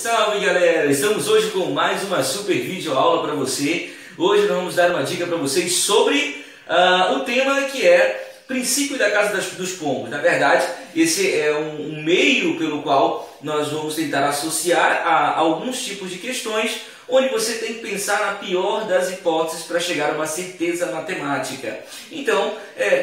Salve galera, estamos hoje com mais uma super vídeo aula para você. Hoje nós vamos dar uma dica para vocês sobre o tema que é princípio da casa dos pombos. Na verdade, esse é um meio pelo qual nós vamos tentar associar a alguns tipos de questões onde você tem que pensar na pior das hipóteses para chegar a uma certeza matemática. Então,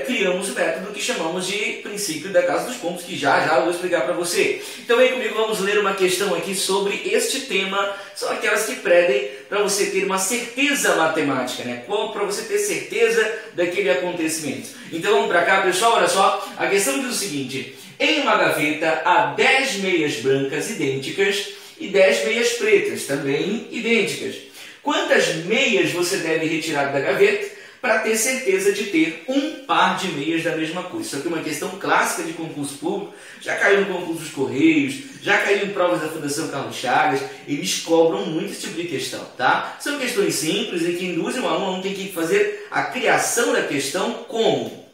criamos o método que chamamos de princípio da casa dos pombos, que já eu vou explicar para você. Então vem comigo, vamos ler uma questão aqui sobre este tema. São aquelas que pedem para você ter uma certeza matemática, né? Para você ter certeza daquele acontecimento. Então vamos para cá, pessoal, olha só. A questão diz o seguinte: em uma gaveta há 10 meias brancas idênticas e 10 meias pretas, também idênticas. Quantas meias você deve retirar da gaveta para ter certeza de ter um par de meias da mesma cor? Isso aqui é uma questão clássica de concurso público, já caiu no concurso dos Correios, já caiu em provas da Fundação Carlos Chagas, eles cobram muito esse tipo de questão, tá? São questões simples em que induzem o aluno tem que fazer a criação da questão como?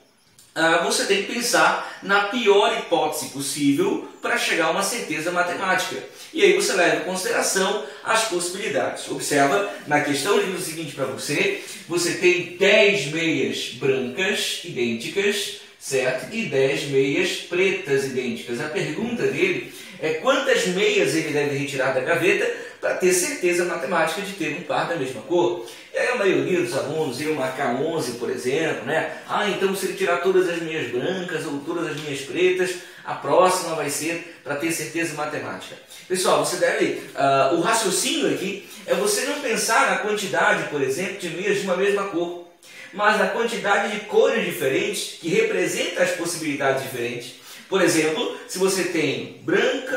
Você tem que pensar na pior hipótese possível para chegar a uma certeza matemática. E aí você leva em consideração as possibilidades. Observa, na questão ele diz o seguinte para você: você tem 10 meias brancas idênticas, certo? E 10 meias pretas idênticas. A pergunta dele é quantas meias ele deve retirar da gaveta para ter certeza matemática de ter um par da mesma cor. E aí a maioria dos alunos iam marcar 11, por exemplo, né? Então se ele tirar todas as meias brancas ou todas as meias pretas, a próxima vai ser para ter certeza matemática. Pessoal, você deve... o raciocínio aqui é você não pensar na quantidade, por exemplo, de meias de uma mesma cor, mas na quantidade de cores diferentes que representa as possibilidades diferentes. Por exemplo, se você tem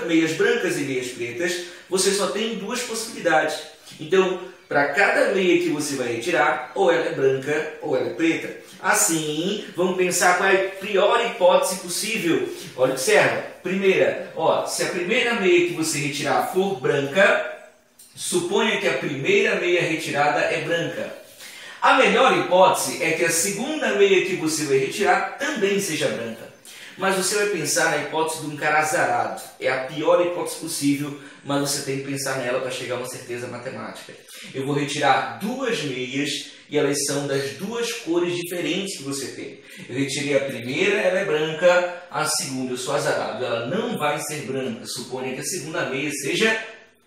meias brancas e meias pretas, você só tem duas possibilidades. Então, para cada meia que você vai retirar, ou ela é branca ou ela é preta. Assim, vamos pensar qual é a pior hipótese possível. Olha, observa. Primeira, se a primeira meia que você retirar for branca, suponha que a primeira meia retirada é branca. A melhor hipótese é que a segunda meia que você vai retirar também seja branca. Mas você vai pensar na hipótese de um cara azarado. É a pior hipótese possível, mas você tem que pensar nela para chegar a uma certeza matemática. Eu vou retirar duas meias e elas são das duas cores diferentes que você tem. Eu retirei a primeira, ela é branca, a segunda eu sou azarado, ela não vai ser branca. Suponha que a segunda meia seja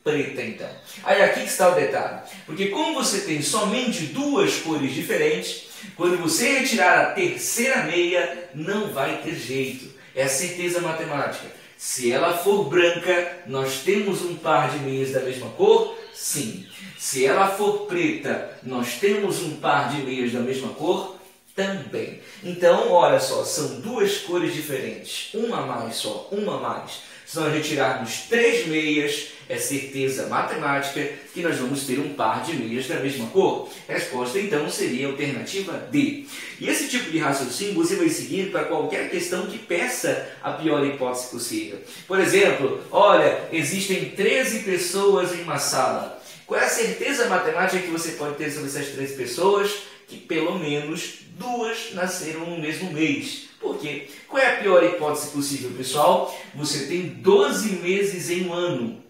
preta, então. Aí aqui que está o detalhe. Porque como você tem somente duas cores diferentes, quando você retirar a terceira meia, não vai ter jeito. É a certeza matemática. Se ela for branca, nós temos um par de meias da mesma cor? Sim. Se ela for preta, nós temos um par de meias da mesma cor? Também. Então, olha só, são duas cores diferentes. Uma a mais só, uma a mais. Se nós retirarmos 3 meias, é certeza matemática que nós vamos ter um par de meias da mesma cor. A resposta, então, seria a alternativa D. E esse tipo de raciocínio você vai seguir para qualquer questão que peça a pior hipótese possível. Por exemplo, olha, existem 13 pessoas em uma sala. Qual é a certeza matemática que você pode ter sobre essas 13 pessoas? Que pelo menos 2 nasceram no mesmo mês. Por quê? Qual é a pior hipótese possível, pessoal? Você tem 12 meses em um ano,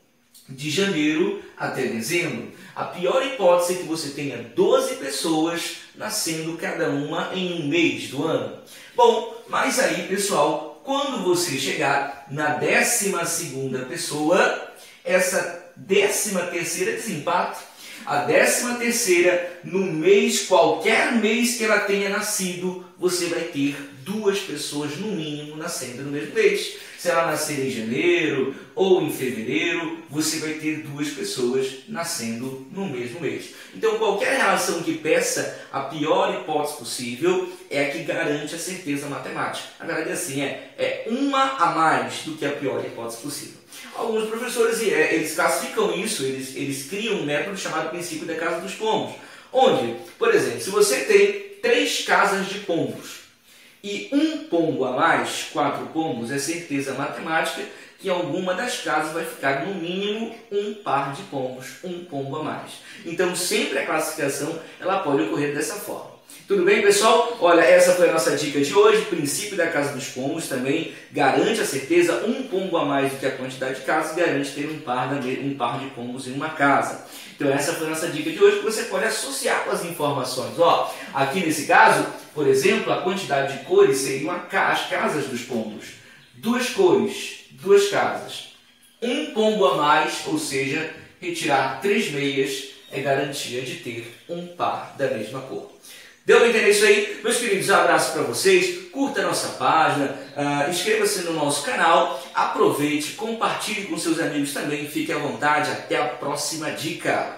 de janeiro até dezembro. A pior hipótese é que você tenha 12 pessoas nascendo cada uma em um mês do ano. Bom, mas aí, pessoal, quando você chegar na 12ª pessoa, essa 13ª desempata. A 13ª, no mês, qualquer mês que ela tenha nascido, você vai ter 2 pessoas no mínimo nascendo no mesmo mês. Se ela nascer em janeiro ou em fevereiro, você vai ter 2 pessoas nascendo no mesmo mês. Então, qualquer relação que peça a pior hipótese possível é a que garante a certeza matemática. Na verdade, assim, é uma a mais do que a pior hipótese possível. Alguns professores, eles classificam isso, eles criam um método chamado princípio da casa dos pombos. Onde, por exemplo, se você tem 3 casas de pombos e um pombo a mais, 4 pombos, é certeza matemática que em alguma das casas vai ficar no mínimo um par de pombos, um pombo a mais. Então sempre a classificação ela pode ocorrer dessa forma. Tudo bem, pessoal? Olha, essa foi a nossa dica de hoje. Princípio da casa dos pombos também garante a certeza. Um pombo a mais do que a quantidade de casas garante ter um par de pombos em uma casa. Então essa foi a nossa dica de hoje, que você pode associar com as informações. Ó, aqui nesse caso, por exemplo, a quantidade de cores seriam as casas dos pombos. 2 cores, 2 casas. Um pombo a mais, ou seja, retirar 3 meias é garantia de ter um par da mesma cor. Deu para entender isso aí? Meus queridos, um abraço para vocês, curta a nossa página, inscreva-se no nosso canal, aproveite, compartilhe com seus amigos também, fique à vontade, até a próxima dica!